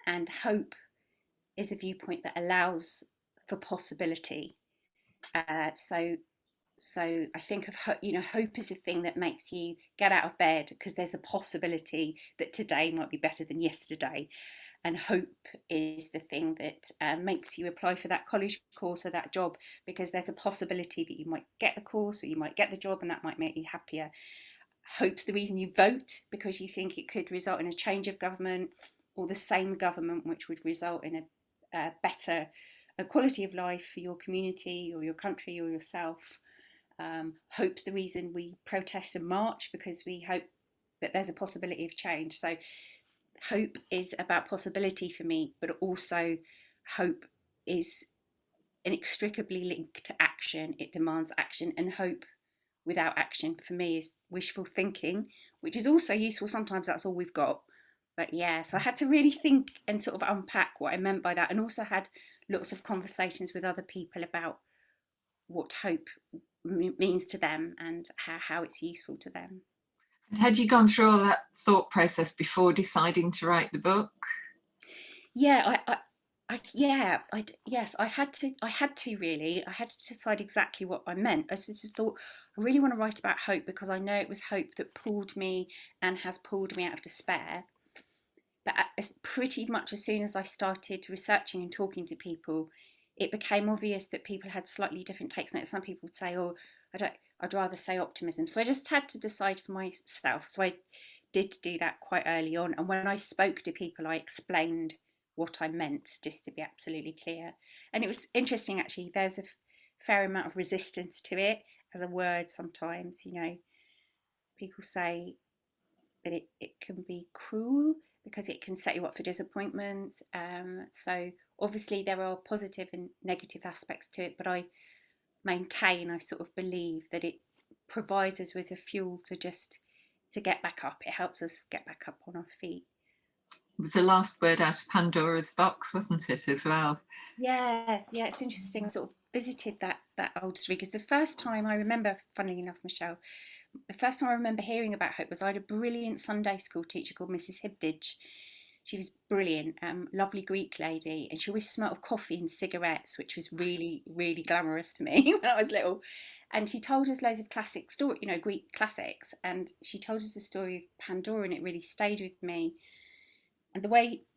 and hope is a viewpoint that allows for possibility. So I think of hope is a thing that makes you get out of bed because there's a possibility that today might be better than yesterday. And hope is the thing that makes you apply for that college course or that job because there's a possibility that you might get the course or you might get the job, and that might make you happier. Hope's the reason you vote because you think it could result in a change of government or the same government, which would result in a better quality of life for your community or your country or yourself. Hope's the reason we protest and march because we hope that there's a possibility of change. So hope is about possibility for me, but also hope is inextricably linked to action. It demands action, and hope without action for me is wishful thinking, which is also useful. Sometimes that's all we've got. But yeah, so I had to really think and sort of unpack what I meant by that, and also had lots of conversations with other people about what hope means to them and how it's useful to them. And had you gone through all that thought process before deciding to write the book? Yeah, yes, I had to really. I had to decide exactly what I meant. I just thought I really want to write about hope because I know it was hope that pulled me and has pulled me out of despair. But pretty much as soon as I started researching and talking to people, it became obvious that people had slightly different takes on it. Some people would say, "Oh, I don't. I'd rather say optimism." So I just had to decide for myself. So I did do that quite early on. And when I spoke to people, I explained what I meant, just to be absolutely clear. And it was interesting, actually. There's a fair amount of resistance to it as a word sometimes. People say that it can be cruel because it can set you up for disappointment. So obviously there are positive and negative aspects to it, but I sort of believe that it provides us with a fuel to get back up. It helps us get back up on our feet. It was the last word out of Pandora's box, wasn't it, as well? Yeah, it's interesting. I sort of visited that old street because the first time I remember, funnily enough, Michelle, the first time I remember hearing about hope was I had a brilliant Sunday school teacher called Mrs. Hibditch. She was brilliant, lovely Greek lady, and she always smelled of coffee and cigarettes, which was really, really glamorous to me when I was little. And she told us loads of classic story, Greek classics, and she told us the story of Pandora, and it really stayed with me. And the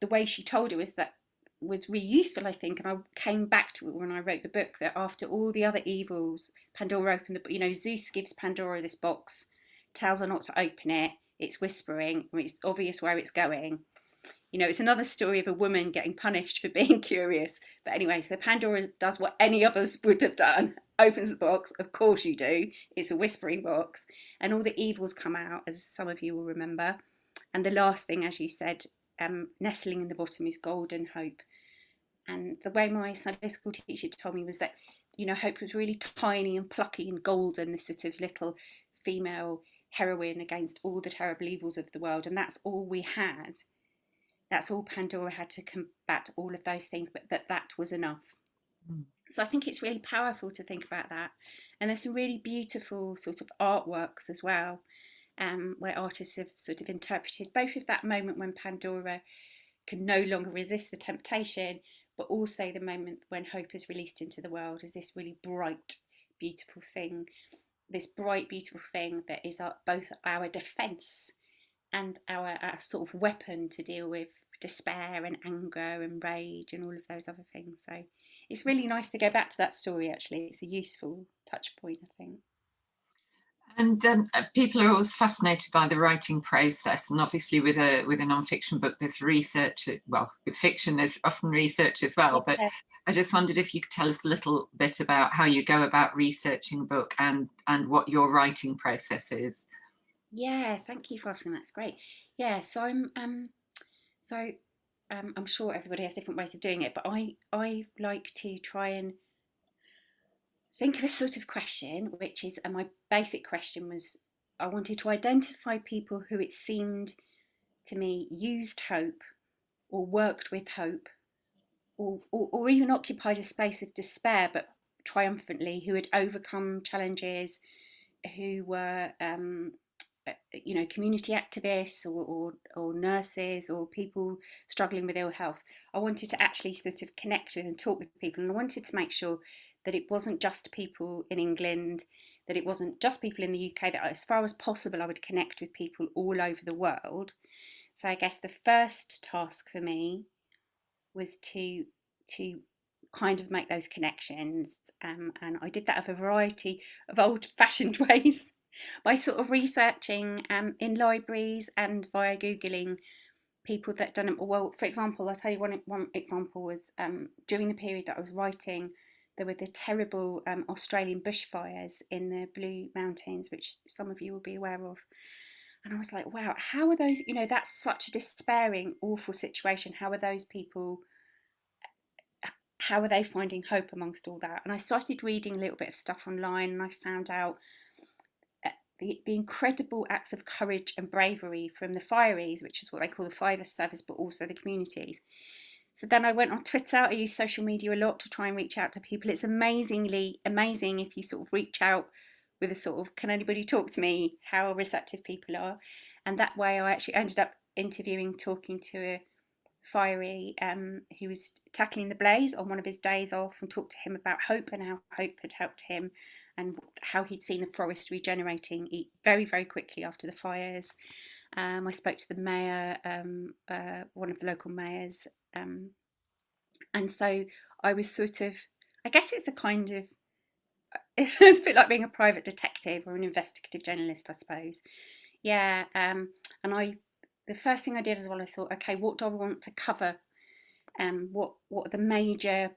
way she told it was really useful, I think. And I came back to it when I wrote the book, that after all the other evils, Pandora opened Zeus gives Pandora this box, tells her not to open it. It's whispering. I mean, it's obvious where it's going. It's another story of a woman getting punished for being curious. But anyway, so Pandora does what any of us would have done, opens the box. Of course you do. It's a whispering box. And all the evils come out, as some of you will remember. And the last thing, as you said, nestling in the bottom is golden hope. And the way my Sunday school teacher told me was that, hope was really tiny and plucky and golden, this sort of little female heroine against all the terrible evils of the world. And that's all we had. That's all Pandora had to combat all of those things, but that was enough. Mm. So I think it's really powerful to think about that. And there's some really beautiful sort of artworks as well, where artists have sort of interpreted both of that moment when Pandora can no longer resist the temptation, but also the moment when hope is released into the world as this really bright, beautiful thing. This bright, beautiful thing that is both our defence and our sort of weapon to deal with despair and anger and rage and all of those other things. So it's really nice to go back to that story, actually. It's a useful touch point, I think. And people are always fascinated by the writing process, and obviously with a non-fiction book, there's research. Well, with fiction, there's often research as well. But Yeah. I just wondered if you could tell us a little bit about how you go about researching a book and what your writing process is. Yeah, thank you for asking. That's great. Yeah, I'm sure everybody has different ways of doing it, but I like to try and think of a sort of question, which is, and my basic question was, I wanted to identify people who it seemed to me used hope or worked with hope or even occupied a space of despair, but triumphantly, who had overcome challenges, who were community activists or nurses or people struggling with ill health. I wanted to actually sort of connect with and talk with people, and I wanted to make sure that it wasn't just people in England, that it wasn't just people in the UK, that as far as possible I would connect with people all over the world. So I guess the first task for me was to kind of make those connections, and I did that of a variety of old-fashioned ways by sort of researching in libraries and via googling people that done it well. For example, I'll tell you one example was during the period that I was writing, there were the terrible Australian bushfires in the Blue Mountains, which some of you will be aware of. And I was like, wow, how are those, that's such a despairing, awful situation. How are those people, how are they finding hope amongst all that? And I started reading a little bit of stuff online, and I found out the incredible acts of courage and bravery from the fireys, which is what they call the fire service, but also the communities. So then I went on Twitter. I use social media a lot to try and reach out to people. It's amazingly amazing if you sort of reach out with a sort of, can anybody talk to me, how receptive people are. And that way I actually ended up talking to a fiery who was tackling the blaze on one of his days off, and talked to him about hope and how hope had helped him and how he'd seen the forest regenerating very, very quickly after the fires. I spoke to the mayor, one of the local mayors, and so I was sort of, I guess it's a kind of, it's a bit like being a private detective or an investigative journalist, I suppose. Yeah, and the first thing I did as well, I thought, okay, what do I want to cover? What are the major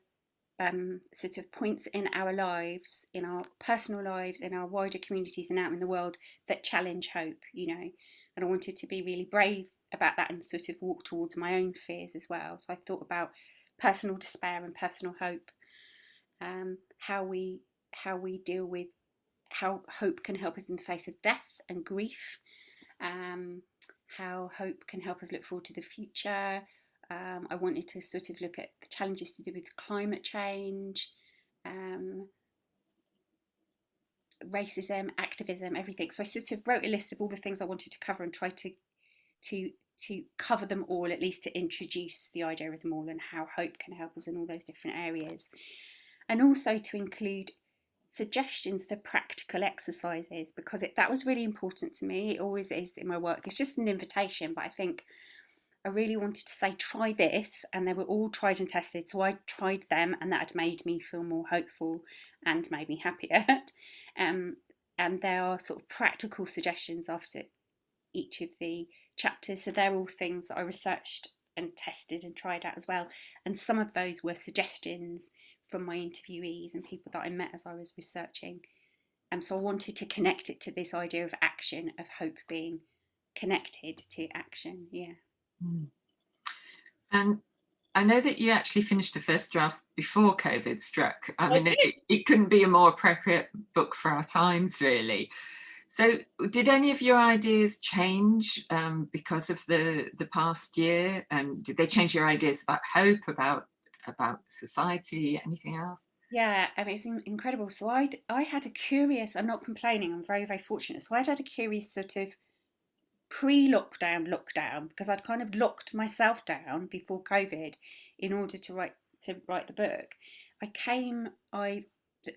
sort of points in our lives, in our personal lives, in our wider communities and out in the world that challenge hope, And I wanted to be really brave about that and sort of walk towards my own fears as well. So I thought about personal despair and personal hope, how we deal with how hope can help us in the face of death and grief, how hope can help us look forward to the future. I wanted to sort of look at the challenges to do with climate change, racism, activism, everything. So I sort of wrote a list of all the things I wanted to cover and tried to cover them all, at least to introduce the idea of them all and how hope can help us in all those different areas. And also to include suggestions for practical exercises, because that was really important to me. It always is in my work. It's just an invitation, but I think I really wanted to say, try this, and they were all tried and tested. So I tried them, and that had made me feel more hopeful and made me happier. And there are sort of practical suggestions after each of the chapters. So they're all things that I researched and tested and tried out as well. And some of those were suggestions from my interviewees and people that I met as I was researching. So I wanted to connect it to this idea of action, of hope being connected to action. Yeah. Mm. And I know that you actually finished the first draft before COVID struck. I mean, it couldn't be a more appropriate book for our times, really. So did any of your ideas change because of the past year? Did they change your ideas about hope, about society, anything else? Yeah, I mean, it's incredible. So I had a curious, I'm not complaining, I'm very, very fortunate. So I'd had a curious sort of lockdown, because I'd kind of locked myself down before COVID in order to write the book. I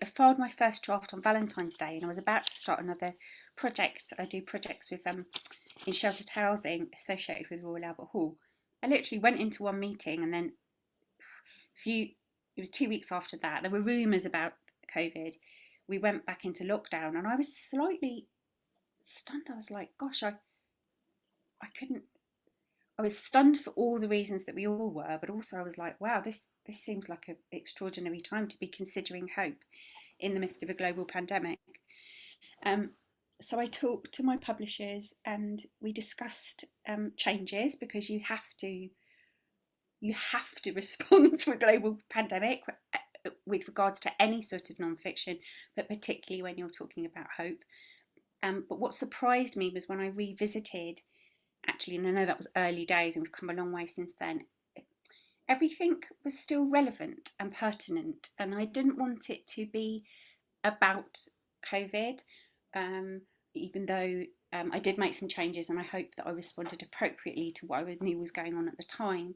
filed my first draft on Valentine's Day, and I was about to start another project. I do projects with in sheltered housing associated with Royal Albert Hall. I literally went into one meeting, and then it was 2 weeks after that, there were rumours about COVID. We went back into lockdown, and I was slightly stunned. I was like, gosh, couldn't. I was stunned for all the reasons that we all were, but also I was like, wow, this seems like an extraordinary time to be considering hope in the midst of a global pandemic. So I talked to my publishers, and we discussed changes, because you have to respond to a global pandemic with regards to any sort of non-fiction, but particularly when you're talking about hope. But what surprised me was when I revisited, actually, and I know that was early days and we've come a long way since then, everything was still relevant and pertinent, and I didn't want it to be about COVID, even though I did make some changes, and I hope that I responded appropriately to what I knew was going on at the time.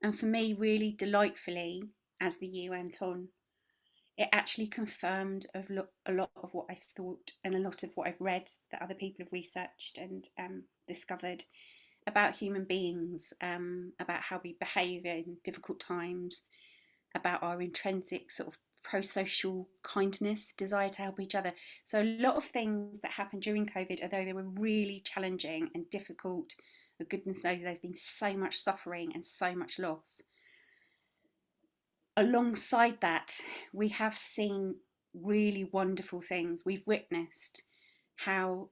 And for me, really delightfully, as the year went on, it actually confirmed a lot of what I thought and a lot of what I've read that other people have researched and discovered about human beings, about how we behave in difficult times, about our intrinsic sort of pro-social kindness, desire to help each other. So a lot of things that happened during COVID, although they were really challenging and difficult, for goodness knows there's been so much suffering and so much loss. Alongside that, we have seen really wonderful things. We've witnessed how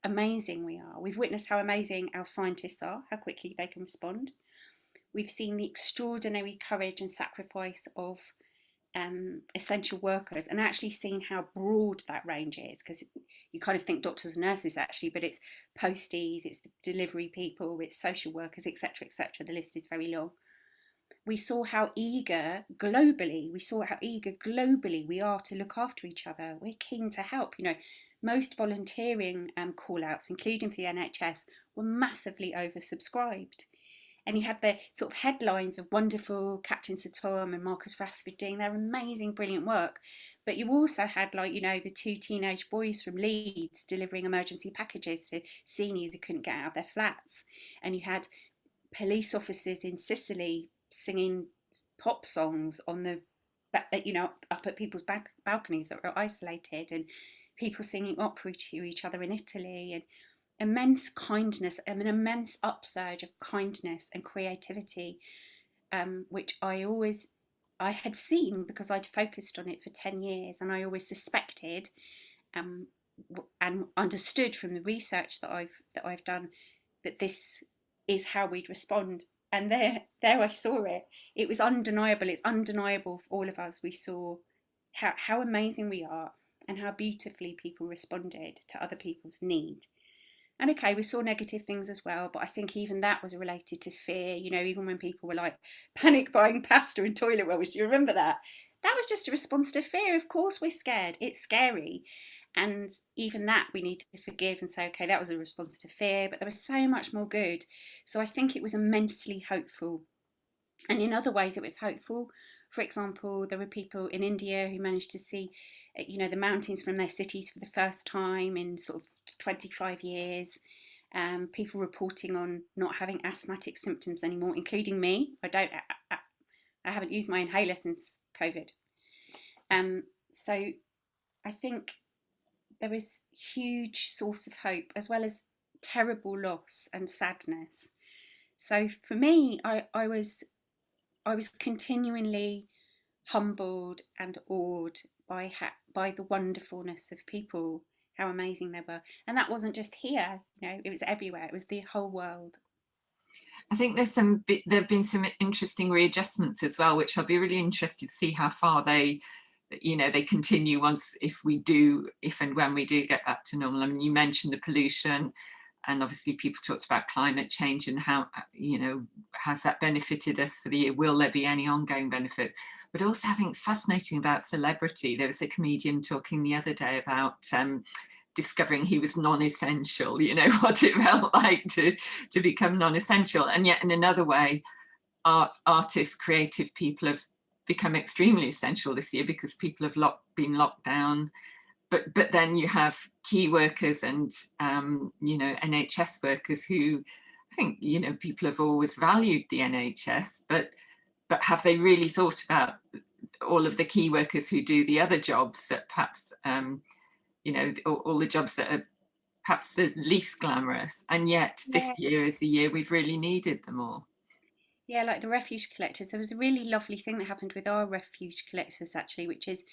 amazing we are. We've witnessed how amazing our scientists are, how quickly they can respond. We've seen the extraordinary courage and sacrifice of essential workers, and actually seen how broad that range is, because you kind of think doctors and nurses actually, but it's posties, it's the delivery people, it's social workers, etc., etc. The list is very long. We saw how eager globally we are to look after each other. We're keen to help. Most volunteering call outs, including for the NHS, were massively oversubscribed. And you had the sort of headlines of wonderful Captain Sir Tom and Marcus Rashford doing their amazing, brilliant work. But you also had, the two teenage boys from Leeds delivering emergency packages to seniors who couldn't get out of their flats. And you had police officers in Sicily singing pop songs on the, up at people's balconies that were isolated, and people singing opera to each other in Italy, and immense kindness, an immense upsurge of kindness and creativity, which I had seen because I'd focused on it for 10 years, and I always suspected um, and understood from the research that I've done that this is how we'd respond. And there I saw it. It was undeniable. It's undeniable for all of us. We saw how amazing we are and how beautifully people responded to other people's need. And okay, we saw negative things as well, but I think even that was related to fear. Even when people were like panic buying pasta and toilet rolls, do you remember that? That was just a response to fear. Of course, we're scared. It's scary. And even that we need to forgive and say, okay, that was a response to fear, but there was so much more good. So I think it was immensely hopeful. And in other ways, it was hopeful. For example, there were people in India who managed to see, the mountains from their cities for the first time in sort of 25 years. People reporting on not having asthmatic symptoms anymore, including me. I haven't used my inhaler since COVID. So I think there was huge source of hope as well as terrible loss and sadness. So for me, I was continually humbled and awed by the wonderfulness of people, how amazing they were, and that wasn't just here. It was everywhere. It was the whole world. I think there have been some interesting readjustments as well, which I'll be really interested to see how far they continue if and when we do get back to normal. I mean, you mentioned the pollution, and obviously people talked about climate change and how, has that benefited us for the year? Will there be any ongoing benefits? But also I think it's fascinating about celebrity. There was a comedian talking the other day about discovering he was non-essential, what it felt like to become non-essential. And yet in another way, artists, creative people have become extremely essential this year because people have been locked down. But then you have key workers and NHS workers who I think people have always valued the NHS, but have they really thought about all of the key workers who do the other jobs that perhaps all the jobs that are perhaps the least glamorous, and yet this Yeah. year is the year we've really needed them all. Yeah, like the refuse collectors. There was a really lovely thing that happened with our refuse collectors actually, which is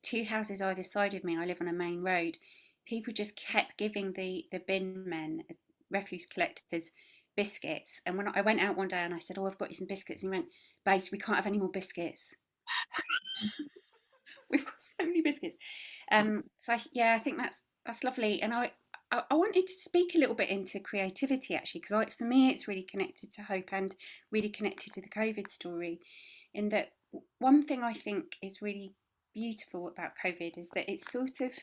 two houses either side of me. I live on a main road. People just kept giving the bin men, refuse collectors, biscuits. And when I went out one day and I said, "Oh, I've got you some biscuits," and he went, "Babes, we can't have any more biscuits. We've got so many biscuits." Yeah, I think that's lovely. And I wanted to speak a little bit into creativity actually, because for me it's really connected to hope and really connected to the COVID story. In that, one thing I think is really beautiful about COVID is that it's sort of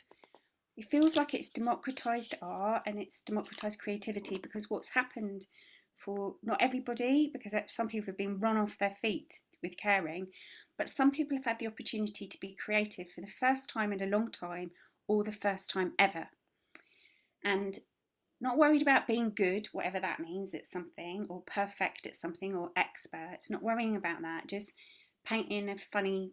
it feels like it's democratized art and it's democratized creativity, because what's happened for not everybody, because some people have been run off their feet with caring, but some people have had the opportunity to be creative for the first time in a long time, or the first time ever. And not worried about being good, whatever that means, at something, or perfect at something, or expert, not worrying about that, just painting a funny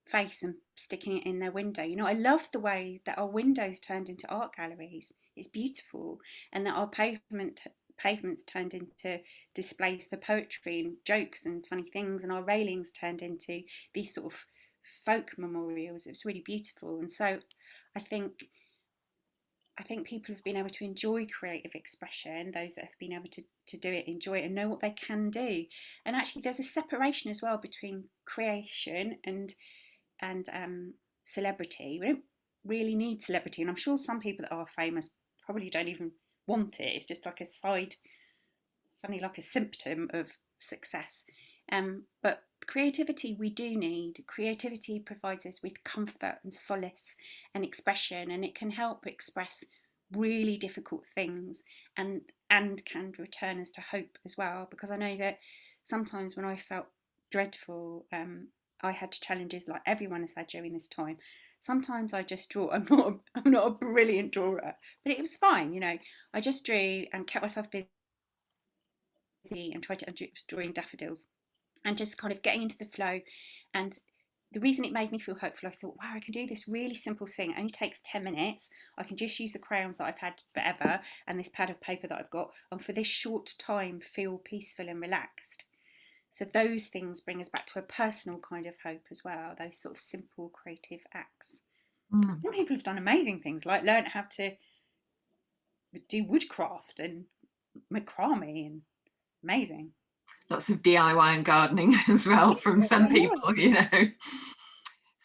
face and sticking it in their window. You know, I love the way that our windows turned into art galleries. It's beautiful. And that our pavements turned into displays for poetry and jokes and funny things, and our railings turned into these sort of folk memorials. It was really beautiful. And so I think people have been able to enjoy creative expression, those that have been able to do it, enjoy it, and know what they can do. And actually, there's a separation as well between creation and celebrity. We don't really need celebrity, and I'm sure some people that are famous probably don't even want it. It's just like a side, it's funny, like a symptom of success. But creativity we do need. Creativity provides us with comfort and solace and expression, and it can help express really difficult things, and can return us to hope as well. Because I know that sometimes when I felt dreadful, I had challenges like everyone has had during this time. Sometimes I just draw. I'm not a brilliant drawer, but it was fine. You know, I just drew and kept myself busy and tried to drawing daffodils and just kind of getting into the flow. And the reason it made me feel hopeful, I thought, wow, I can do this really simple thing. It only takes 10 minutes. I can just use the crayons that I've had forever and this pad of paper that I've got, and for this short time feel peaceful and relaxed. So those things bring us back to a personal kind of hope as well, those sort of simple creative acts. Mm. Some people have done amazing things, like learn how to do woodcraft and macrame, and amazing. Lots of DIY and gardening as well from some people, you know.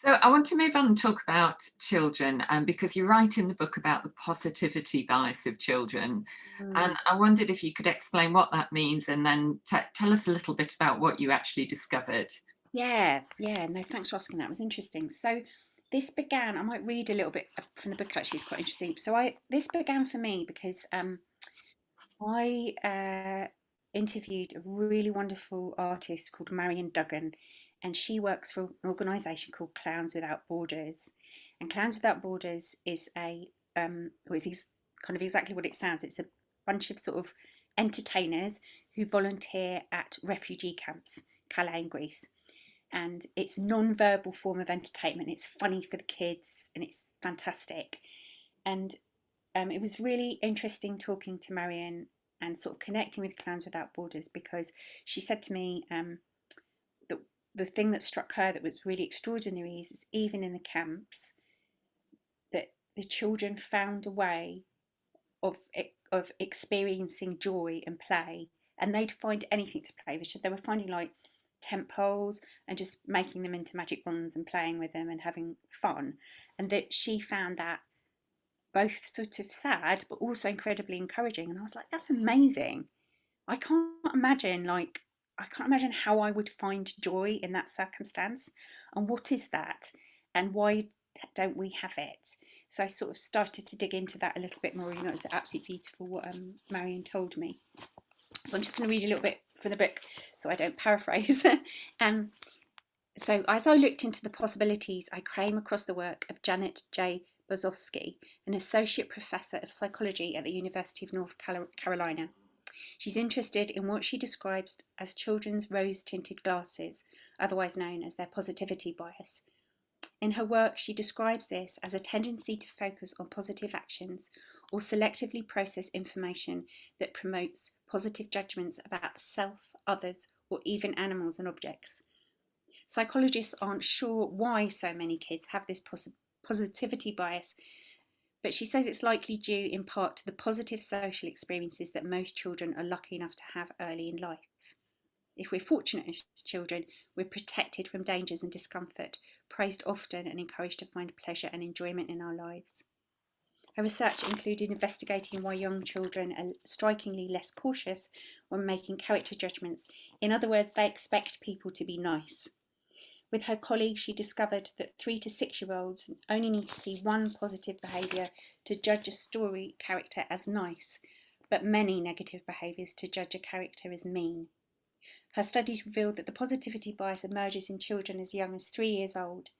So I want to move on and talk about children, because you write in the book about the positivity bias of children. And I wondered if you could explain what that means, and then tell us a little bit about what you actually discovered. Yeah, no, thanks for asking that. It was interesting. So this began, I might read a little bit from the book actually, it's quite interesting. So this began for me because I interviewed a really wonderful artist called Marion Duggan, and she works for an organisation called Clowns Without Borders. And Clowns Without Borders is it's kind of exactly what it sounds. It's a bunch of sort of entertainers who volunteer at refugee camps, Calais in Greece. And it's a non-verbal form of entertainment. It's funny for the kids, and it's fantastic. And it was really interesting talking to Marion and sort of connecting with Clowns Without Borders, because she said to me that the thing that struck her that was really extraordinary is even in the camps that the children found a way of experiencing joy and play, and they'd find anything to play. They were finding like tent poles and just making them into magic wands and playing with them and having fun, and that she found that both sort of sad but also incredibly encouraging. And I was like, that's amazing. I can't imagine like I can't imagine how I would find joy in that circumstance. And what is that? And why don't we have it? So I sort of started to dig into that a little bit more. You know, it's absolutely beautiful what Marion told me. So I'm just going to read a little bit from the book so I don't paraphrase. um, so as I looked into the possibilities, I came across the work of Janet J. Bozowski, an associate professor of psychology at the University of North Carolina. She's interested in what she describes as children's rose-tinted glasses, otherwise known as their positivity bias. In her work, she describes this as a tendency to focus on positive actions or selectively process information that promotes positive judgments about the self, others, or even animals and objects. Psychologists aren't sure why so many kids have this positivity bias, but she says it's likely due in part to the positive social experiences that most children are lucky enough to have early in life. If we're fortunate as children, we're protected from dangers and discomfort, praised often, and encouraged to find pleasure and enjoyment in our lives. Her research included investigating why young children are strikingly less cautious when making character judgments. In other words, they expect people to be nice. with her colleagues, she discovered that 3 to 6 year olds only need to see one positive behaviour to judge a story character as nice, but many negative behaviours to judge a character as mean. Her studies revealed that the positivity bias emerges in children as young as 3 years old,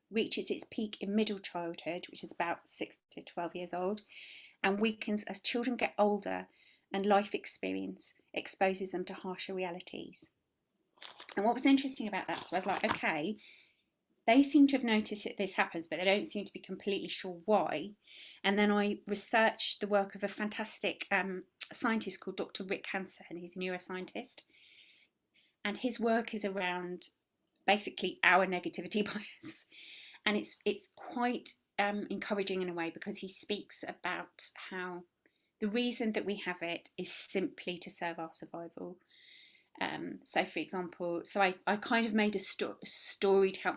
reaches its peak in middle childhood, which is about 6 to 12 years old, and weakens as children get older and life experience exposes them to harsher realities. And what was interesting about that, so I was like, okay, they seem to have noticed that this happens, but they don't seem to be completely sure why. And then I researched the work of a fantastic scientist called Dr. Rick Hansen. He's a neuroscientist. And his work is around basically our negativity bias. And it's quite encouraging in a way, because he speaks about how the reason that we have it is simply to serve our survival. So for example, I kind of made a story to help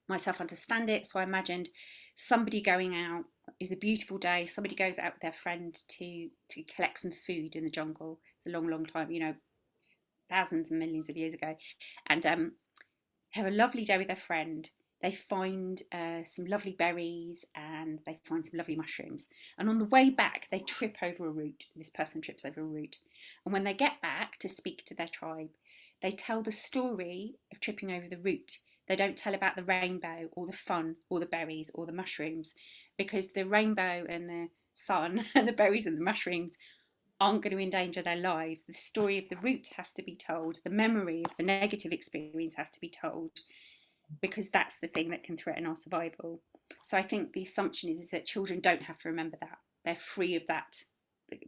myself understand it. So I imagined somebody going out, it's a beautiful day, somebody goes out with their friend to collect some food in the jungle. It's a long, long time, thousands and millions of years ago, and have a lovely day with their friend. They find some lovely berries and they find some lovely mushrooms. And on the way back, they trip over a root. This person trips over a root. And when they get back to speak to their tribe, they tell the story of tripping over the root. They don't tell about the rainbow or the fun or the berries or the mushrooms, because the rainbow and the sun and the berries and the mushrooms aren't going to endanger their lives. The story of the root has to be told. The memory of the negative experience has to be told, because that's the thing that can threaten our survival. So I think the assumption is that children don't have to remember that. They're free of that,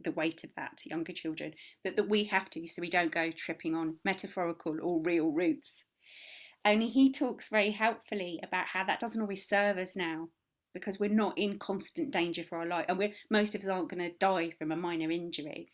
the weight of that, younger children, but that we have to, so we don't go tripping on metaphorical or real roots. Only he talks very helpfully about how that doesn't always serve us now, because we're not in constant danger for our life, and most of us aren't going to die from a minor injury.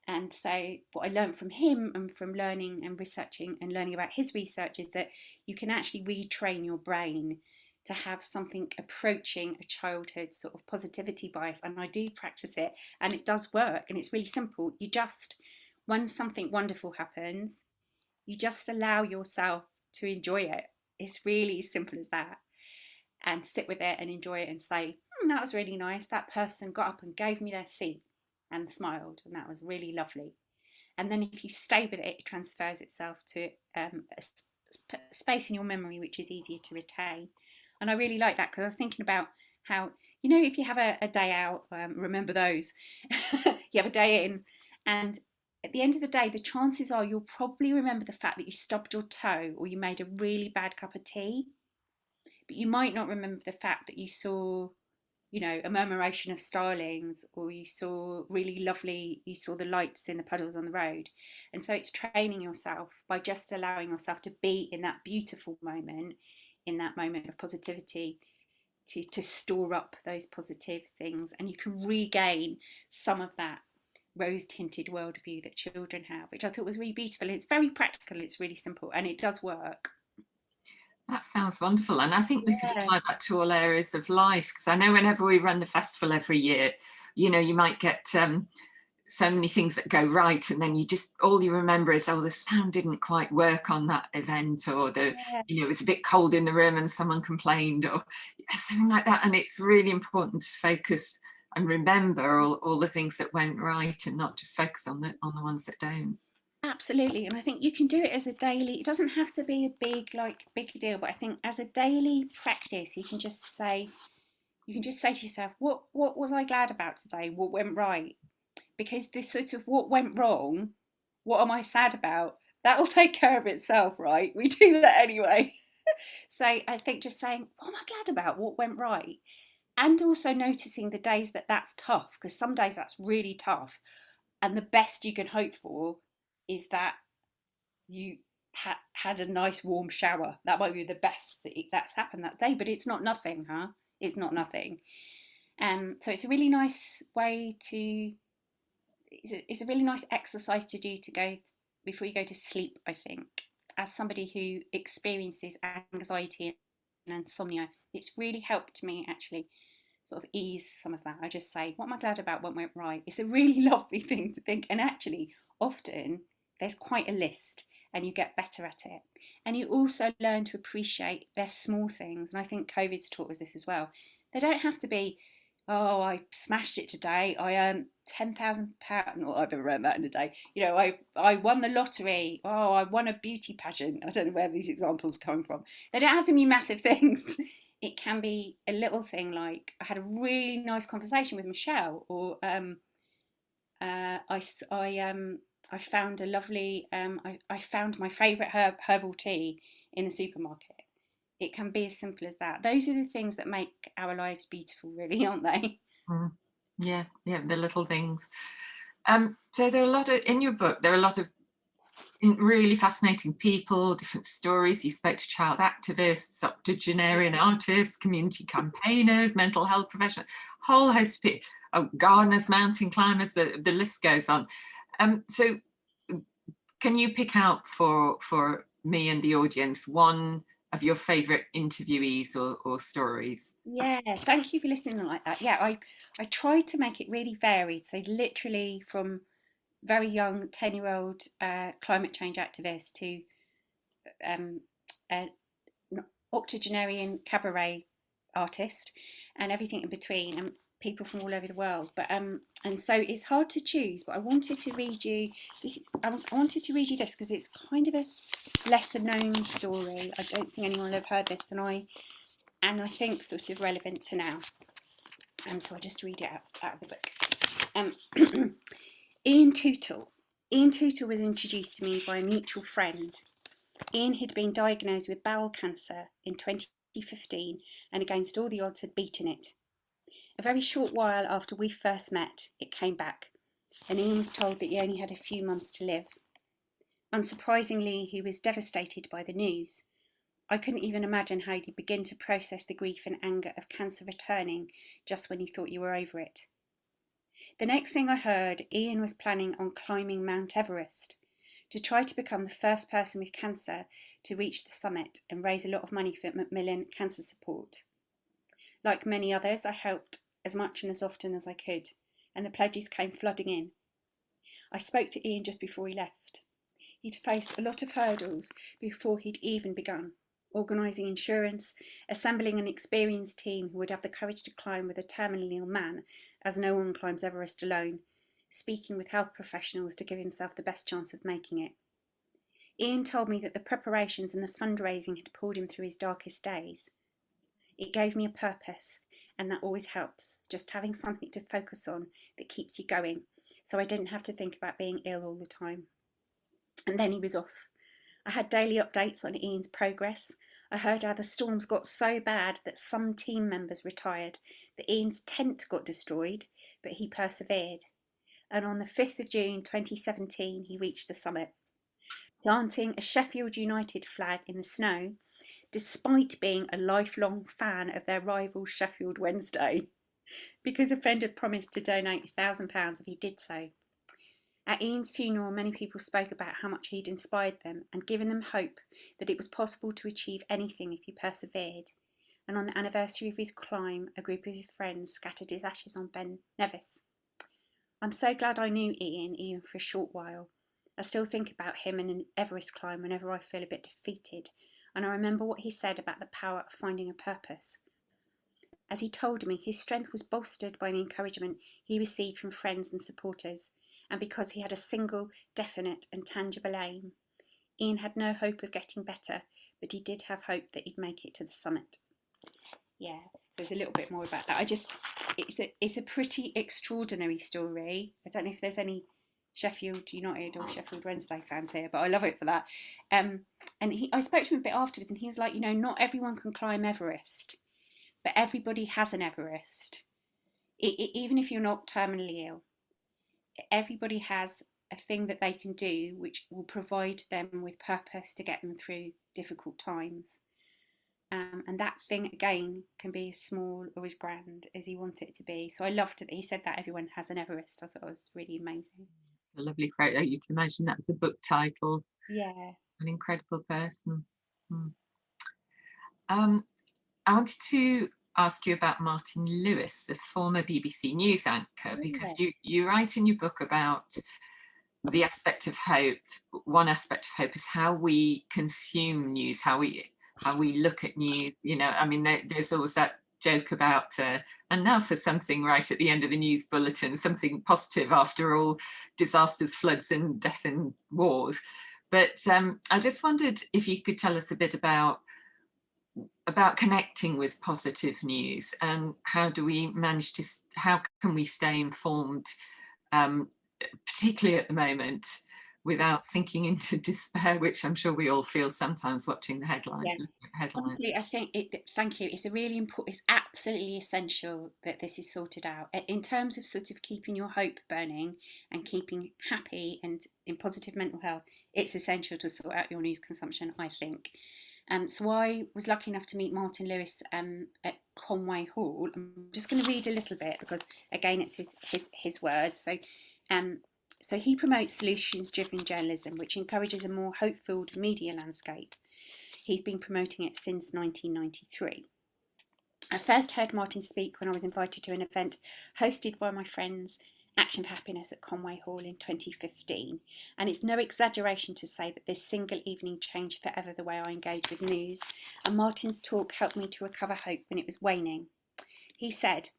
And so what I learned from him and from learning and researching and learning about his research is that you can actually retrain your brain to have something approaching a childhood sort of positivity bias. And I do practice it, and it does work, and it's really simple. You just, when something wonderful happens, you just allow yourself to enjoy it. It's really as simple as that. And sit with it and enjoy it and say, that was really nice. That person got up and gave me their seat and smiled, and that was really lovely. And then if you stay with it, it transfers itself to a space in your memory which is easier to retain. And I really like that, because I was thinking about how, if you have a day out, remember those, you have a day in, and at the end of the day, the chances are you'll probably remember the fact that you stubbed your toe or you made a really bad cup of tea, but you might not remember the fact that you saw, a murmuration of starlings, or you saw the lights in the puddles on the road. And so it's training yourself by just allowing yourself to be in that beautiful moment, in that moment of positivity, to store up those positive things, and you can regain some of that rose tinted worldview that children have, which I thought was really beautiful. It's very practical, it's really simple, and it does work. That sounds wonderful. And I think we could Yeah. apply that to all areas of life, because I know whenever we run the festival every year, you might get so many things that go right, and then all you remember is, oh, the sound didn't quite work on that event, or it was a bit cold in the room and someone complained, or something like that. And it's really important to focus and remember all the things that went right, and not just focus on the ones that don't. Absolutely, and I think you can do it as a daily. It doesn't have to be a big deal, but I think as a daily practice, you can just say to yourself, what was I glad about today? What went right? Because this sort of what went wrong, what am I sad about? That will take care of itself, right? We do that anyway. So I think just saying, what am I glad about? What went right? And also noticing the days that that's tough, because some days that's really tough, and the best you can hope for is that you had a nice warm shower. That might be the best that's happened that day, but it's not nothing, huh? It's not nothing. So it's a really nice way to. It's a really nice exercise to do before you go to sleep. I think, as somebody who experiences anxiety and insomnia, it's really helped me actually sort of ease some of that. I just say, what am I glad about? What went right? It's a really lovely thing to think, and actually, often there's quite a list. and you get better at it. And you also learn to appreciate their small things. And I think COVID's taught us this as well. They don't have to be, oh, I smashed it today, I earned £10,000. Not that I've ever earned that in a day. You know, I won the lottery. Oh, I won a beauty pageant. I don't know where these examples come from. They don't have to be massive things. It can be a little thing like I had a really nice conversation with Michelle, or I found a lovely I found my favourite herbal tea in the supermarket. It can be as simple as that. Those are the things that make our lives beautiful, really, aren't they? Mm. Yeah, yeah, the little things. So there are a lot of, in your book, there are a lot of really fascinating people, different stories. You spoke to child activists, octogenarian artists, community campaigners, mental health professionals, whole host of people, gardeners, mountain climbers, the list goes on. So can you pick out for me and the audience one of your favourite interviewees or stories? Yeah, thank you for listening like that. Yeah, I tried to make it really varied. So literally from very young 10-year-old climate change activist to um, an octogenarian cabaret artist and everything in between, and people from all over the world. But and so it's hard to choose. But I wanted to read you this. I wanted to read you this because it's kind of a lesser known story. I don't think anyone will have heard this, and I think sort of relevant to now. So I just read it out of the book. Ian Tootle. Ian Tootle was introduced to me by a mutual friend. Ian had been diagnosed with bowel cancer in 2015 and against all the odds had beaten it. A very short while after we first met, it came back, and Ian was told that he only had a few months to live. Unsurprisingly, he was devastated by the news. I couldn't even imagine how you'd begin to process the grief and anger of cancer returning just when you thought you were over it. The next thing I heard, Ian was planning on climbing Mount Everest to try to become the first person with cancer to reach the summit and raise a lot of money for Macmillan Cancer Support. Like many others, I helped as much and as often as I could, and the pledges came flooding in. I spoke to Ian just before he left. He'd faced a lot of hurdles before he'd even begun, organising insurance, assembling an experienced team who would have the courage to climb with a terminally ill man, as no one climbs Everest alone, speaking with health professionals to give himself the best chance of making it. Ian told me that the preparations and the fundraising had pulled him through his darkest days. It gave me a purpose, and that always helps, just having something to focus on that keeps you going, so I didn't have to think about being ill all the time. And then he was off. I had daily updates on Ian's progress. I heard how the storms got so bad that some team members retired, that Ian's tent got destroyed, but he persevered. And on the 5th of June 2017, he reached the summit, planting a Sheffield United flag in the snow, despite being a lifelong fan of their rival Sheffield Wednesday, because a friend had promised to donate £1,000 if he did so. At Ian's funeral, many people spoke about how much he'd inspired them and given them hope that it was possible to achieve anything if you persevered. And on the anniversary of his climb, a group of his friends scattered his ashes on Ben Nevis. I'm so glad I knew Ian, even for a short while. I still think about him in an Everest climb whenever I feel a bit defeated, and I remember what he said about the power of finding a purpose. As he told me, his strength was bolstered by the encouragement he received from friends and supporters, and because he had a single, definite and tangible aim. Ian had no hope of getting better, but he did have hope that he'd make it to the summit. Yeah, there's a little bit more about that. It's a pretty extraordinary story. I don't know if there's any Sheffield United or Sheffield Wednesday fans here, but I love it for that. And I spoke to him a bit afterwards, and he was like, you know, not everyone can climb Everest, but everybody has an Everest. Even if you're not terminally ill, everybody has a thing that they can do which will provide them with purpose to get them through difficult times. And that thing again can be as small or as grand as you want it to be. So I loved that he said that everyone has an Everest. I thought it was really amazing. A lovely phrase. You can imagine that's a book title. Yeah. An incredible person. I wanted to ask you about Martin Lewis, the former BBC News anchor, because Yeah. you write in your book about the aspect of hope, one aspect of hope is how we consume news, how we look at news. You know, I mean, there's always that joke about and now for something right at the end of the news bulletin, something positive after all disasters, floods and death and wars. But I just wondered if you could tell us a bit about connecting with positive news, and how do we manage to, how can we stay informed, particularly at the moment, without sinking into despair, which I'm sure we all feel sometimes watching the Yeah. headlines. Honestly, I think thank you. It's a really important, it's absolutely essential that this is sorted out. In terms of sort of keeping your hope burning and keeping happy and in positive mental health, it's essential to sort out your news consumption, I think. So I was lucky enough to meet Martin Lewis at Conway Hall. I'm just going to read a little bit because again it's his words. So he promotes solutions-driven journalism, which encourages a more hope-filled media landscape. He's been promoting it since 1993. I first heard Martin speak when I was invited to an event hosted by my friends Action for Happiness at Conway Hall in 2015. And it's no exaggeration to say that this single evening changed forever the way I engage with news. And Martin's talk helped me to recover hope when it was waning. He said,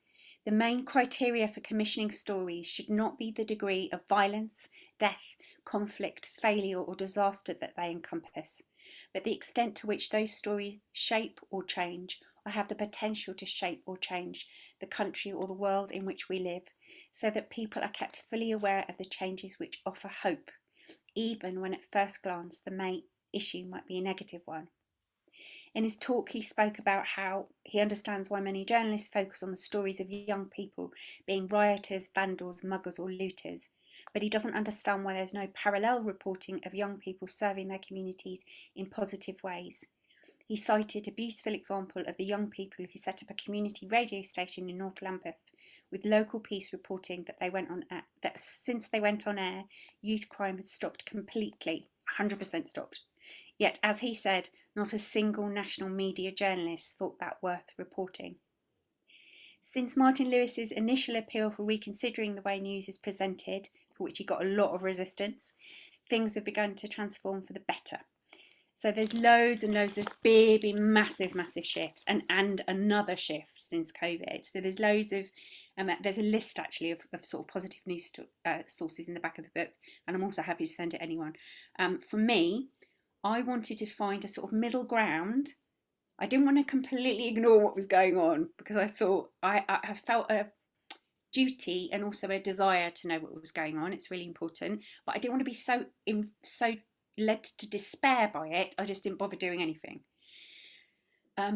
the main criteria for commissioning stories should not be the degree of violence, death, conflict, failure, or disaster that they encompass, but the extent to which those stories shape or change, or have the potential to shape or change the country or the world in which we live, so that people are kept fully aware of the changes which offer hope, even when at first glance the main issue might be a negative one. In his talk, he spoke about how he understands why many journalists focus on the stories of young people being rioters, vandals, muggers, or looters, but he doesn't understand why there's no parallel reporting of young people serving their communities in positive ways. He cited a beautiful example of the young people who set up a community radio station in North Lambeth, with local police reporting that since they went on air, youth crime had stopped completely, 100% stopped. Yet, as he said, not a single national media journalist thought that worth reporting. Since Martin Lewis's initial appeal for reconsidering the way news is presented, for which he got a lot of resistance, things have begun to transform for the better. So there's loads and loads, there's big, massive shifts, and another shift since COVID. So there's loads of, there's a list actually of sort of positive news sources in the back of the book, and I'm also happy to send it to anyone. For me, I wanted to find a sort of middle ground. I didn't want to completely ignore what was going on because I thought I felt a duty and also a desire to know what was going on. It's really important, but I didn't want to be so led to despair by it. I just didn't bother doing anything.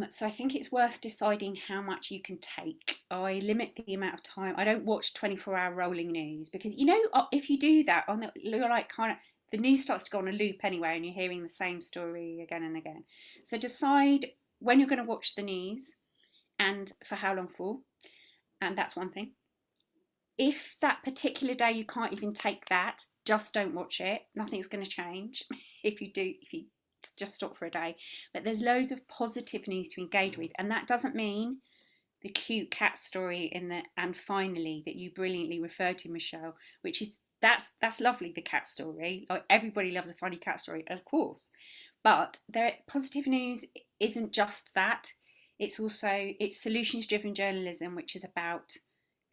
So I think it's worth deciding how much you can take. I limit the amount of time. I don't watch 24-hour rolling news because, you know, if you do that, you're like kind of, the news starts to go on a loop anyway, and you're hearing the same story again and again. So decide when you're going to watch the news and for how long for, and that's one thing. If that particular day you can't even take that, just don't watch it. Nothing's going to change if you just stop for a day. But there's loads of positive news to engage with, and that doesn't mean the cute cat story in the and finally that you brilliantly referred to, Michelle, which is that's lovely, the cat story. Like, everybody loves a funny cat story, of course, but positive news isn't just that. It's solutions driven journalism, which is about,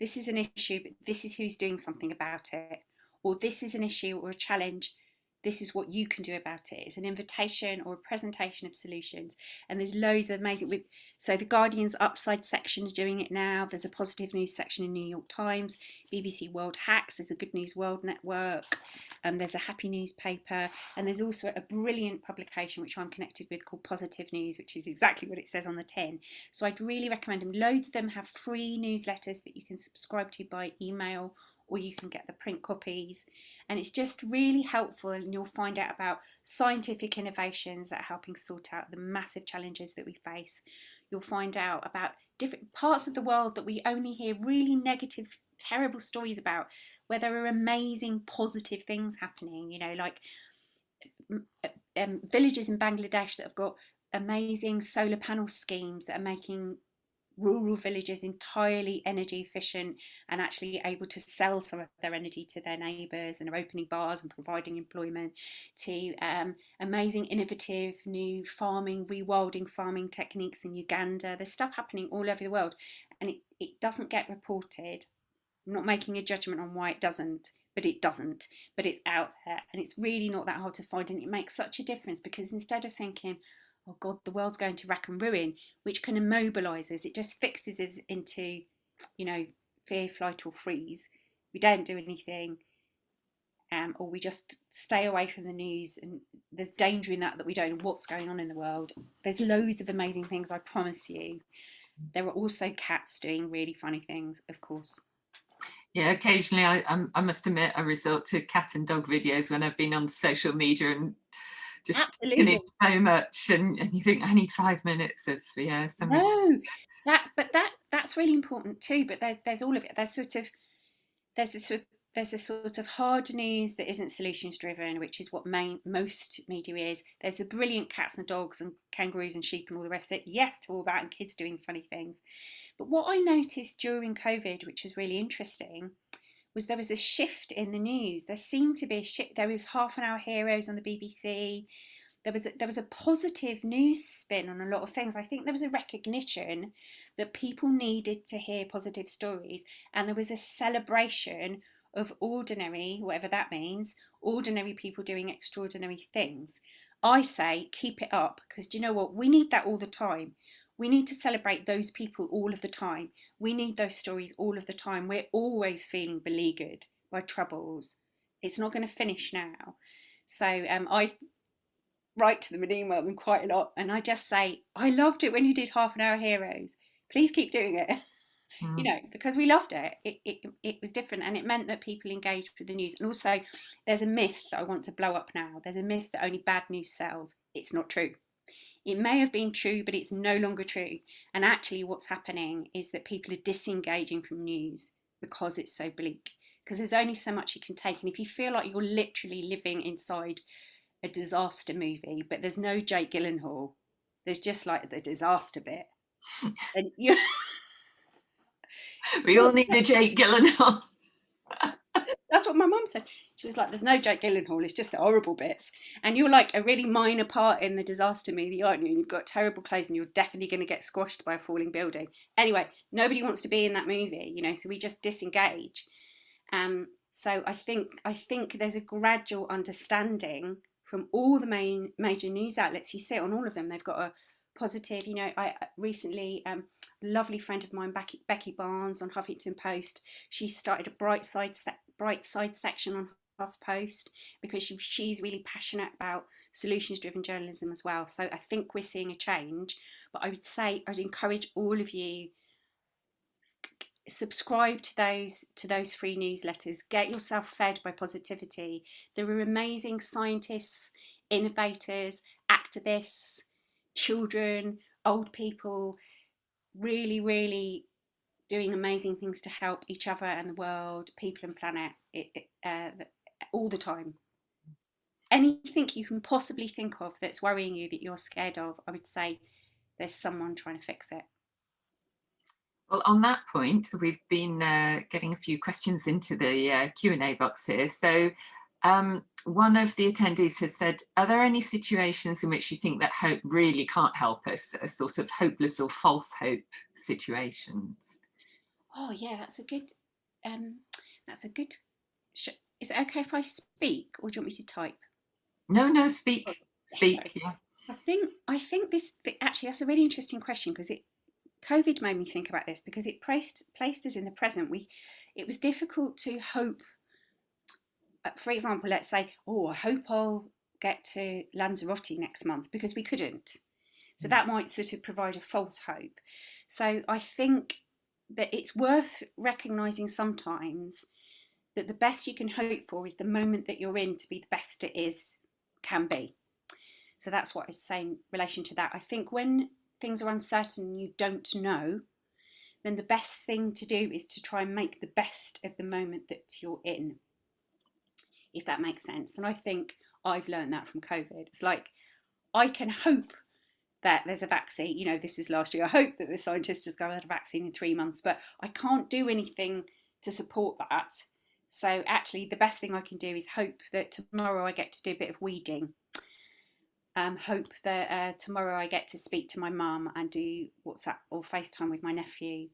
this is an issue, but this is who's doing something about it, or this is an issue or a challenge, this is what you can do about it. It's an invitation or a presentation of solutions, and there's loads of amazing. So the Guardian's Upside section is doing it now. There's a positive news section in New York Times, BBC World Hacks, there's the Good News World Network, there's a happy newspaper, and there's also a brilliant publication which I'm connected with called Positive News, which is exactly what it says on the tin. So I'd really recommend them. Loads of them have free newsletters that you can subscribe to by email, or you can get the print copies, and it's just really helpful, and you'll find out about scientific innovations that are helping sort out the massive challenges that we face. You'll find out about different parts of the world that we only hear really negative, terrible stories about, where there are amazing positive things happening, you know, like villages in Bangladesh that have got amazing solar panel schemes that are making rural villages entirely energy efficient and actually able to sell some of their energy to their neighbours and are opening bars and providing employment, to amazing innovative new farming, rewilding farming techniques in Uganda. There's stuff happening all over the world, and it doesn't get reported. I'm not making a judgment on why it doesn't, but it doesn't. But it's out there, and it's really not that hard to find, and it makes such a difference, because instead of thinking, oh God, the world's going to rack and ruin, which can immobilise us, it just fixes us into, fear, flight, or freeze. We don't do anything, or we just stay away from the news, and there's danger in that we don't know what's going on in the world. There's loads of amazing things, I promise you. There are also cats doing really funny things, of course. Yeah, occasionally I must admit I resort to cat and dog videos when I've been on social media and just taken in Absolutely. so much, and you think I need 5 minutes of something. No, that's really important too. But there's all of it. There's a sort there's a sort of hard news that isn't solutions driven, which is what most media is. There's the brilliant cats and dogs and kangaroos and sheep and all the rest of it. Yes to all that, and kids doing funny things. But what I noticed during COVID, which was really interesting, was there was a shift in the news. There seemed to be a shift. There was Half an Hour Heroes on the BBC. There was a positive news spin on a lot of things. I think there was a recognition that people needed to hear positive stories, and there was a celebration of ordinary, whatever that means, ordinary people doing extraordinary things. I say keep it up, because do you know what? We need that all the time. We need to celebrate those people all of the time. We need those stories all of the time. We're always feeling beleaguered by troubles. It's not going to finish now. So I write to them and email them quite a lot, and I just say, I loved it when you did Half an Hour Heroes. Please keep doing it. Mm. Because we loved it. It was different, and it meant that people engaged with the news. And also, there's a myth that I want to blow up now. There's a myth that only bad news sells. It's not true. It may have been true, but it's no longer true. And actually, what's happening is that people are disengaging from news because it's so bleak. Because there's only so much you can take. And if you feel like you're literally living inside a disaster movie, but there's no Jake Gyllenhaal, there's just like the disaster bit. And We all need a Jake Gyllenhaal. that's what my mum said. She was like, there's no Jake Gyllenhaal, it's just the horrible bits. And you're like a really minor part in the disaster movie, aren't you? And you've got terrible clothes, and you're definitely going to get squashed by a falling building. Anyway, nobody wants to be in that movie, so we just disengage. So I think there's a gradual understanding from all the major news outlets. You see it on all of them. They've got a positive. I recently, a lovely friend of mine, Becky Barnes on Huffington Post, she started a bright side section on HuffPost, because she's really passionate about solutions driven journalism as well. So I think we're seeing a change. But I would say I'd encourage all of you, subscribe to those free newsletters. Get yourself fed by positivity. There are amazing scientists, innovators, activists, children, old people, really, really doing amazing things to help each other and the world, people and planet, all the time. Anything you can possibly think of that's worrying you, that you're scared of, I would say there's someone trying to fix it. Well, on that point, we've been getting a few questions into the Q&A box here. So one of the attendees has said, are there any situations in which you think that hope really can't help us, a sort of hopeless or false hope situations? Oh yeah, that's a good. Is it okay if I speak, or do you want me to type? No, Oh, speak, yes, speak. sorry. Yeah. I think this actually, that's a really interesting question, because COVID made me think about this, because it placed us in the present. It was difficult to hope. For example, let's say, oh, I hope I'll get to Lanzarote next month, because we couldn't. So that might sort of provide a false hope. So I think that it's worth recognising sometimes that the best you can hope for is the moment that you're in to be the best can be. So that's what I say in relation to that. I think when things are uncertain and you don't know, then the best thing to do is to try and make the best of the moment that you're in, if that makes sense. And I think I've learned that from COVID. It's like, I can hope that there's a vaccine. You know, this is last year. I hope that the scientists discovered a vaccine in 3 months, but I can't do anything to support that. So actually, the best thing I can do is hope that tomorrow I get to do a bit of weeding. Hope that tomorrow I get to speak to my mum and do WhatsApp or FaceTime with my nephew.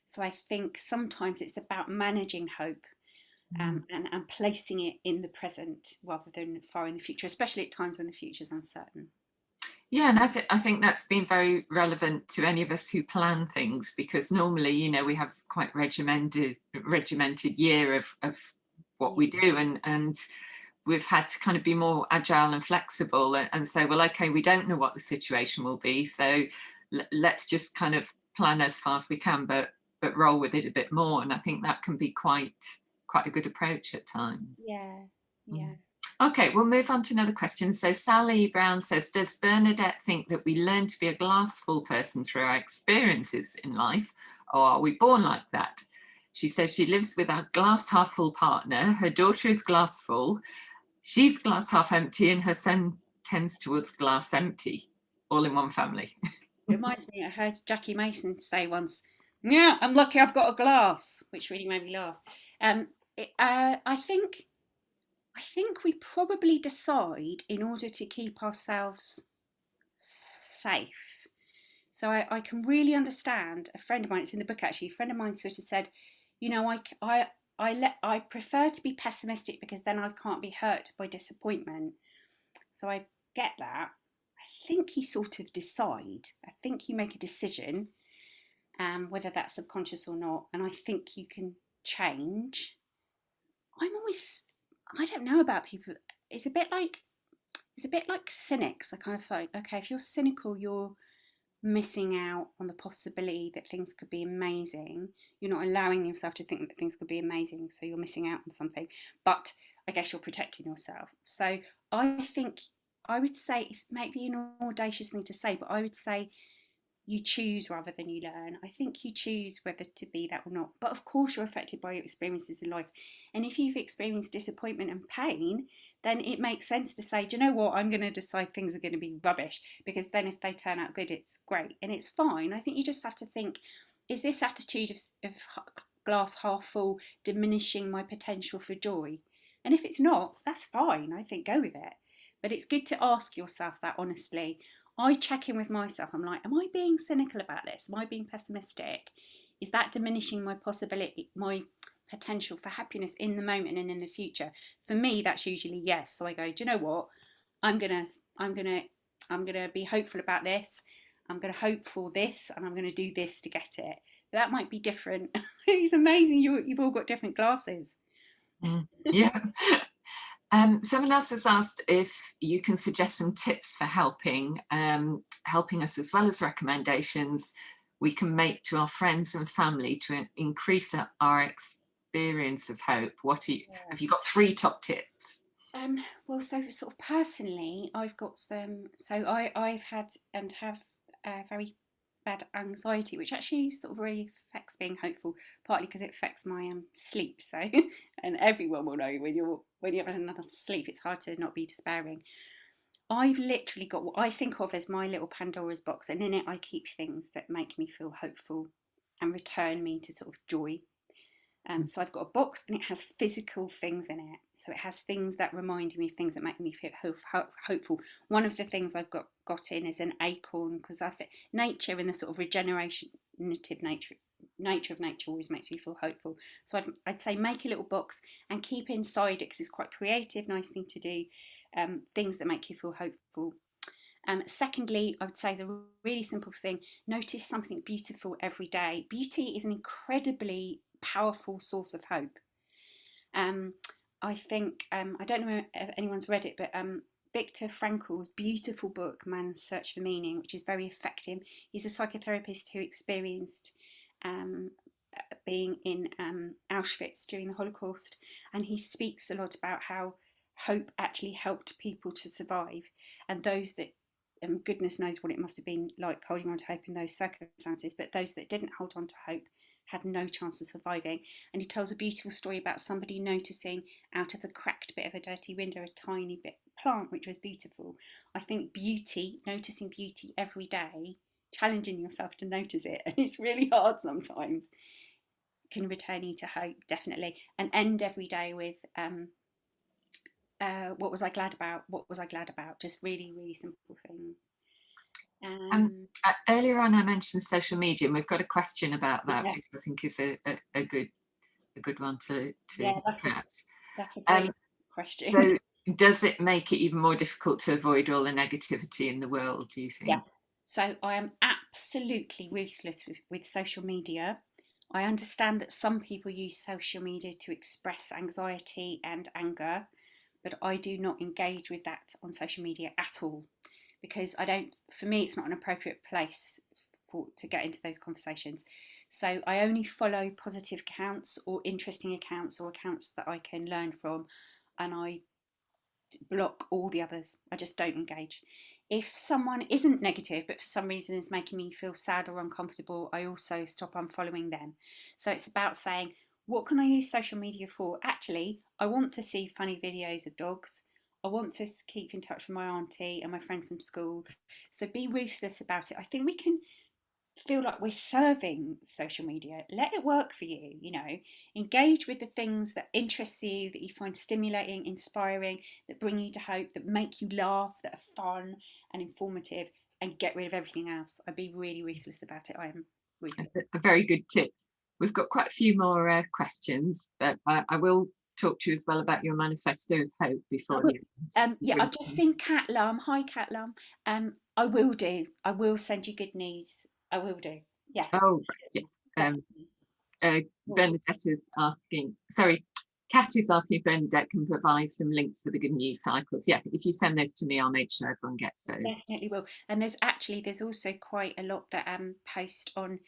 So I think sometimes it's about managing hope, and placing it in the present rather than far in the future, especially at times when the future is uncertain. Yeah, and I think that's been very relevant to any of us who plan things, because normally, you know, we have quite regimented year of what Yeah. we do, and we've had to kind of be more agile and flexible and say, well, okay, we don't know what the situation will be, so let's just kind of plan as far as we can, but roll with it a bit more. And I think that can be quite a good approach at times. Yeah. Mm. Yeah. Okay, we'll move on to another question. So Sally Brown says, does Bernadette think that we learn to be a glass full person through our experiences in life, or are we born like that? She says she lives with a glass half full partner. Her daughter is glass full. She's glass half empty, and her son tends towards glass empty, all in one family. It reminds me, I heard Jackie Mason say once, "Yeah, I'm lucky I've got a glass," which really made me laugh. I think we probably decide in order to keep ourselves safe. So I can really understand a friend of mine. It's in the book actually. A friend of mine sort of said, you know, I prefer to be pessimistic because then I can't be hurt by disappointment. So I get that. I think you sort of decide. I think you make a decision, whether that's subconscious or not, and I think you can change. I'm always, I don't know about people. It's a bit like it's a bit like cynics. I kind of think, okay, if you're cynical, you're missing out on the possibility that things could be amazing. You're not allowing yourself to think that things could be amazing, so you're missing out on something. But I guess you're protecting yourself. So I think I would say it's maybe an audacious thing to say, but I would say you choose rather than you learn. I think you choose whether to be that or not. But of course, you're affected by your experiences in life. And if you've experienced disappointment and pain, then it makes sense to say, do you know what? I'm going to decide things are going to be rubbish, because then if they turn out good, it's great and it's fine. I think you just have to think, is this attitude of glass half full diminishing my potential for joy? And if it's not, that's fine. I think go with it. But it's good to ask yourself that honestly. I check in with myself. I'm like, am I being cynical about this? Am I being pessimistic? Is that diminishing my possibility, my potential for happiness in the moment and in the future? For me, that's usually yes. So I go, do you know what? I'm gonna, I'm gonna, I'm gonna be hopeful about this. I'm gonna hope for this, and I'm gonna do this to get it. That might be different. It's amazing. You've all got different glasses. Yeah. Someone else has asked if you can suggest some tips for helping us, as well as recommendations we can make to our friends and family to increase our experience of hope. Have you got 3 top tips? Well, so sort of personally, I've got some. So I've had and have very bad anxiety, which actually sort of really affects being hopeful. Partly because it affects my sleep. So, and everyone will know when you haven't enough sleep, it's hard to not be despairing. I've literally got what I think of as my little Pandora's box, and in it I keep things that make me feel hopeful and return me to sort of joy. So I've got a box and it has physical things in it. So it has things that remind me of things that make me feel hopeful. One of the things I've got in is an acorn, because I think nature and the sort of regenerative nature of nature always makes me feel hopeful. So I'd say make a little box and keep inside it, because it's quite creative, nice thing to do. Things that make you feel hopeful. Secondly, I would say is a really simple thing. Notice something beautiful every day. Beauty is an incredibly powerful source of hope. Um, I think, I don't know if anyone's read it, but Viktor Frankl's beautiful book, Man's Search for Meaning, which is very affecting. He's a psychotherapist who experienced um, being in Auschwitz during the Holocaust, and he speaks a lot about how hope actually helped people to survive, and those that goodness knows what it must have been like holding on to hope in those circumstances, but those that didn't hold on to hope had no chance of surviving. And he tells a beautiful story about somebody noticing out of the cracked bit of a dirty window a tiny bit plant which was beautiful. I think beauty, noticing beauty every day, challenging yourself to notice it, and it's really hard sometimes, can return you to hope, definitely. And end every day with what was I glad about? What was I glad about? Just really, really simple things. Earlier on, I mentioned social media, and we've got a question about that, Yeah, which I think is a good one to yeah, look at. that's a great question. So, does it make it even more difficult to avoid all the negativity in the world, do you think? Yeah. So I am absolutely ruthless with social media. I understand that some people use social media to express anxiety and anger, but I do not engage with that on social media at all, because I don't, for me, it's not an appropriate place to get into those conversations. So I only follow positive accounts or interesting accounts or accounts that I can learn from, and I block all the others. I just don't engage. If someone isn't negative, but for some reason is making me feel sad or uncomfortable, I also stop unfollowing them. So it's about saying, what can I use social media for? Actually, I want to see funny videos of dogs. I want to keep in touch with my auntie and my friend from school. So be ruthless about it. I think we can feel like we're serving social media. Let it work for you, engage with the things that interest you, that you find stimulating, inspiring, that bring you to hope, that make you laugh, that are fun and informative, and get rid of everything else. I'd be really ruthless about it. I am ruthless. A very good tip. We've got quite a few more questions, but I will talk to you as well about your Manifesto of Hope before the Yeah, I've just seen Cat Lum. Hi, Cat Lum. I will do. I will send you good news. I will do. Yeah. Oh, right, yes. Bernadette is asking, sorry, Kat is asking if Bernadette can provide some links for the good news cycles. Yeah, if you send those to me, I'll make sure everyone gets those. Definitely will. And there's also quite a lot that post on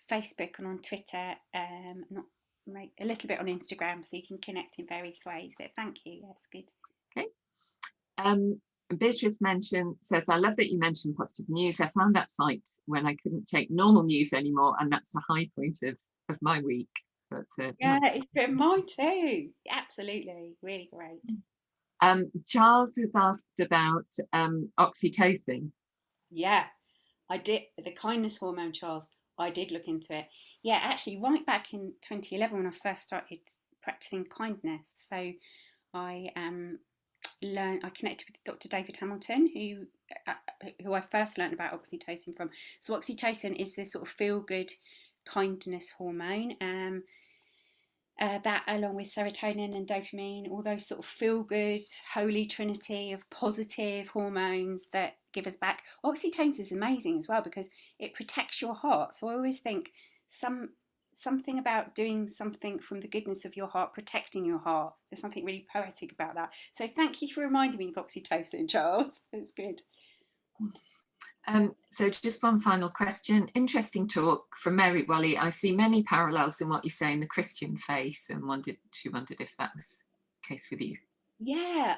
Facebook and on Twitter, not a little bit on Instagram, so you can connect in various ways. But thank you. That's good. Okay. Beatrice says, I love that you mentioned positive news. I found that site when I couldn't take normal news anymore, and that's a high point of my week. But yeah, it's been mine too. Absolutely, really great. Charles has asked about oxytocin. Yeah, I did. The kindness hormone, Charles. I did look into it. Yeah, actually, right back in 2011 when I first started practicing kindness. So I I connected with Dr. David Hamilton, who I first learned about oxytocin from. So oxytocin is this sort of feel good kindness hormone. That, along with serotonin and dopamine, all those sort of feel good holy trinity of positive hormones that give us back. Oxytocin is amazing as well because it protects your heart. So I always think something about doing something from the goodness of your heart, protecting your heart. There's something really poetic about that. So thank you for reminding me of oxytocin, Charles. It's good. So just one final question. Interesting talk from Mary Wally. I see many parallels in what you say in the Christian faith, and she wondered if that was the case with you. Yeah.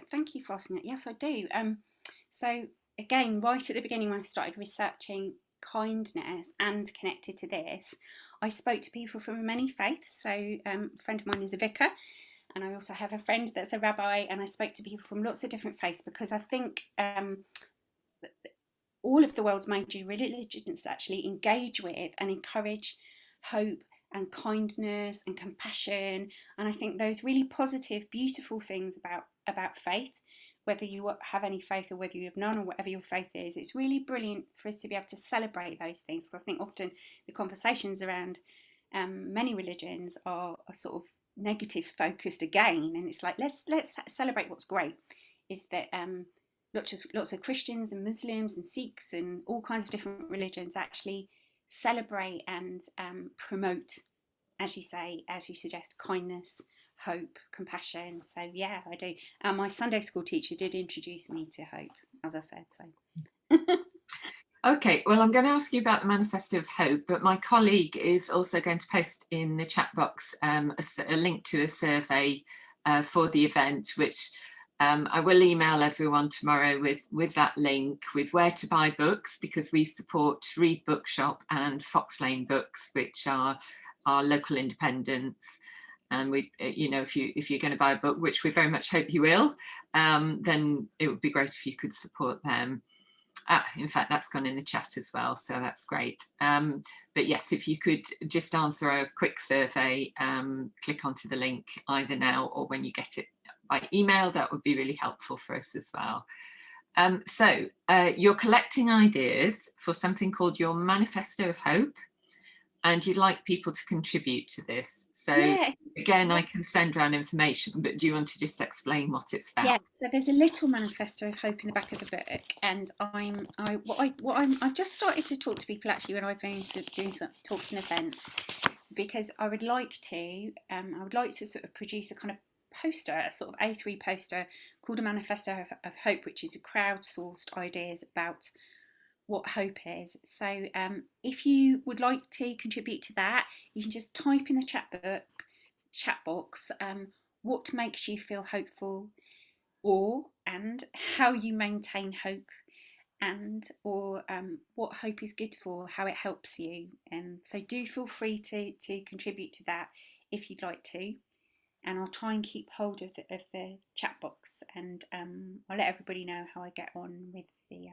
Thank you for asking that. Yes, I do. So again, right at the beginning when I started researching kindness and connected to this, I spoke to people from many faiths. So a friend of mine is a vicar, and I also have a friend that's a rabbi, and I spoke to people from lots of different faiths because I think all of the world's major religions actually engage with and encourage hope and kindness and compassion. And I think those really positive, beautiful things about faith, whether you have any faith or whether you have none or whatever your faith is, it's really brilliant for us to be able to celebrate those things. I think often the conversations around many religions are sort of negative focused again, and it's like let's celebrate what's great. Is that lots of Christians and Muslims and Sikhs and all kinds of different religions actually celebrate and promote, as you say, as you suggest, kindness, hope, compassion. So yeah, I do. And my Sunday school teacher did introduce me to hope, as I said. So. Okay, well, I'm going to ask you about the Manifesto of Hope, but my colleague is also going to post in the chat box a link to a survey for the event, which I will email everyone tomorrow with that link, with where to buy books, because we support Read Bookshop and Fox Lane Books, which are our local independents. And we, you know, if you're going to buy a book, which we very much hope you will, then it would be great if you could support them. In fact, that's gone in the chat as well, so that's great. But yes, if you could just answer a quick survey, click onto the link either now or when you get it by email, that would be really helpful for us as well. So you're collecting ideas for something called your Manifesto of Hope, and you'd like people to contribute to this. So Yeah. again, I can send around information, but do you want to just explain what it's about? Yeah, so there's a little manifesto of hope in the back of the book, and I've just started to talk to people actually when I've been doing some talks and events, because I would like to sort of produce a kind of poster, a sort of A3 poster called a Manifesto of Hope, which is a crowdsourced ideas about what hope is. So if you would like to contribute to that, you can just type in the chat box what makes you feel hopeful, and how you maintain hope, and or what hope is good for, how it helps you. And so do feel free to contribute to that if you'd like to, and I'll try and keep hold of the chat box, and I'll let everybody know how I get on with the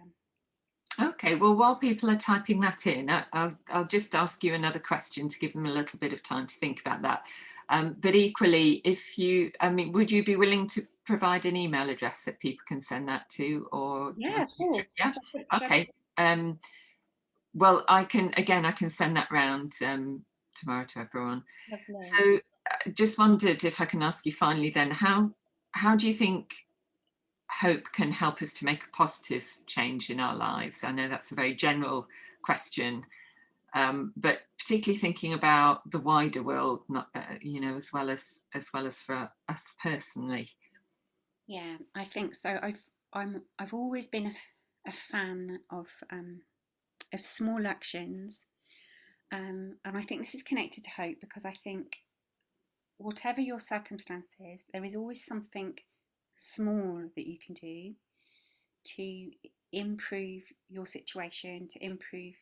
Okay, well, while people are typing that in, I'll just ask you another question to give them a little bit of time to think about that. But equally, if you, I mean, would you be willing to provide an email address that people can send that to, or yeah, of course. yeah, okay. Well, I can send that round tomorrow to everyone. Lovely. So, just wondered if I can ask you finally then, how do you think hope can help us to make a positive change in our lives? I know that's a very general question, but particularly thinking about the wider world, not, you know, as well as for us personally. Yeah, I think so. I've always been a fan of small actions, and I think this is connected to hope, because I think whatever your circumstances, there is always something small that you can do to improve your situation, to improve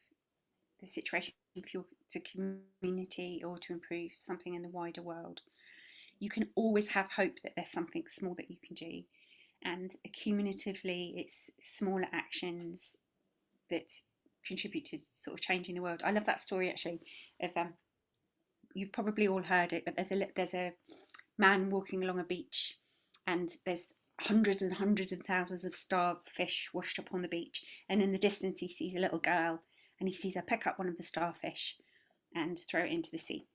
the situation for your to community, or to improve something in the wider world. You can always have hope that there's something small that you can do, and cumulatively, it's smaller actions that contribute to sort of changing the world. I love that story actually of you've probably all heard it, but there's a man walking along a beach, and there's hundreds and hundreds and thousands of starfish washed up on the beach, and in the distance he sees a little girl, and he sees her pick up one of the starfish and throw it into the sea,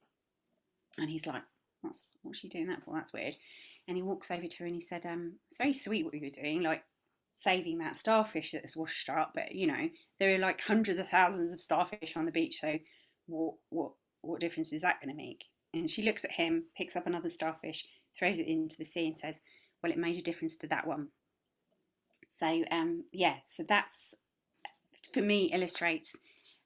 and he's like, what's she doing that for? That's weird. And he walks over to her and he said, it's very sweet what you're doing, like saving that starfish that's washed up, but you know, there are like hundreds of thousands of starfish on the beach, so what difference is that going to make? And she looks at him, picks up another starfish, throws it into the sea, and says, well, it made a difference to that one. So yeah, so that's, for me, illustrates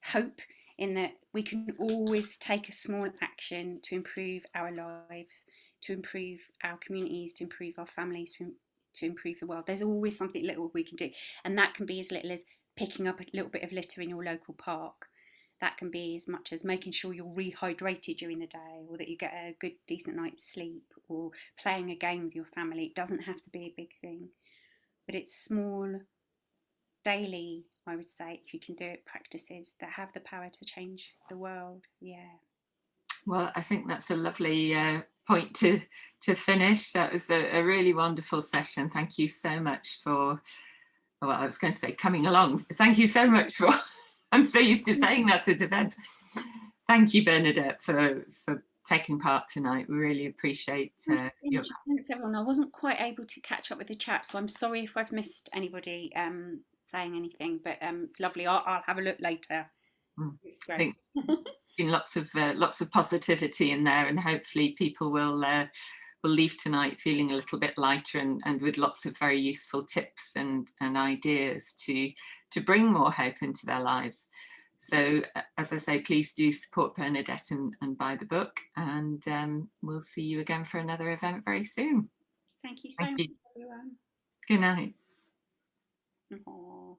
hope, in that we can always take a small action to improve our lives, to improve our communities, to improve our families, to improve the world. There's always something little we can do, and that can be as little as picking up a little bit of litter in your local park. That can be as much as making sure you're rehydrated during the day, or that you get a good decent night's sleep, or playing a game with your family. It doesn't have to be a big thing, but it's small daily, I would say, if you can do it, practices that have the power to change the world. Yeah. Well, I think that's a lovely point to finish. That was a really wonderful session. Thank you so much for, well, I was going to say coming along. Thank you so much for, I'm so used to saying that at events. Thank you, Bernadette, for taking part tonight. We really appreciate your... Thanks, everyone. I wasn't quite able to catch up with the chat, so I'm sorry if I've missed anybody saying anything, but it's lovely. I'll have a look later. It's great. I think been lots of positivity in there, and hopefully people will leave tonight feeling a little bit lighter, and with lots of very useful tips and ideas to bring more hope into their lives. So as I say, please do support Bernadette and buy the book, and we'll see you again for another event very soon. Thank you so much, everyone. Good night. Aww.